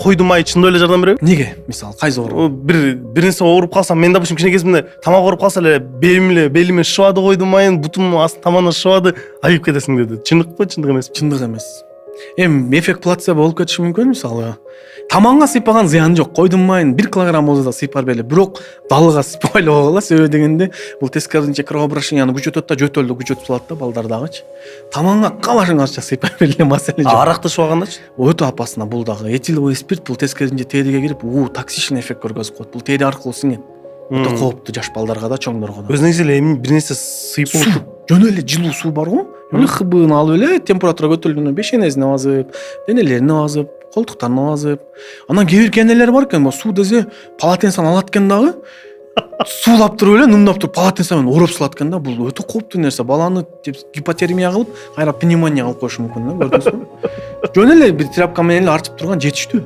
койдун майы чындап эле жардам береби? Неге? Мисалы, кайсы оору? Бир нерсе ооруп калсам, мен допустим кичине кезимде тамак ооруп калса эле белиме шыбады койдун майын, бутумдун аст тамагына шыбады, айып кетесиң деди. Чындыкпы, чындык эмеспи? Чындык эмес. Эми эффект плацебо болуп кетиши мүмкүн, мисалы. Тамагыңа сыйпаган зыяны жок. Койдун майын 1 килограмм болсо да сыйпар беле. Бирок далыга сыйпабай эле койгула. Себеби дегенде бул тескерисинче кровообращенияны күчөтөт да, жөтөлдү күчөтүп салат да балдардагычы. Тамагыңа кабашыңача сыйпай беле, маселе жок. Аракты ичпагандачы? Өтө опасно бул дагы. Этиловый спирт бул тескерисинче теріге кирип, токсичный эффект көргөзүп коет. Бул тери аркылуу сиңет. Өтө кооптуу жаш балдарга да, чоңдорго да. Өз негизинде эми бир нерсе сыйпоо. Жөн эле жылуу суу бар го. Эле хыбын алып эле температура көтөрүлгөндө бешенесине базып, денелерине базып, колтуктарына базып. Анан кээ бир кенелер бар экен, суу дезе полотенцени алат экен дагы. Суулап туруп эле, нымдап туруп полотенце менен ороп салат экен да. Бул өтө кооптуу нерсе. Баланы гипотермия кылып, кайра пневмония кылып коюшу мүмкүн да, көрдүңүзбү? Жөн эле бир тряпка менен эле арчып турган жетиштүү.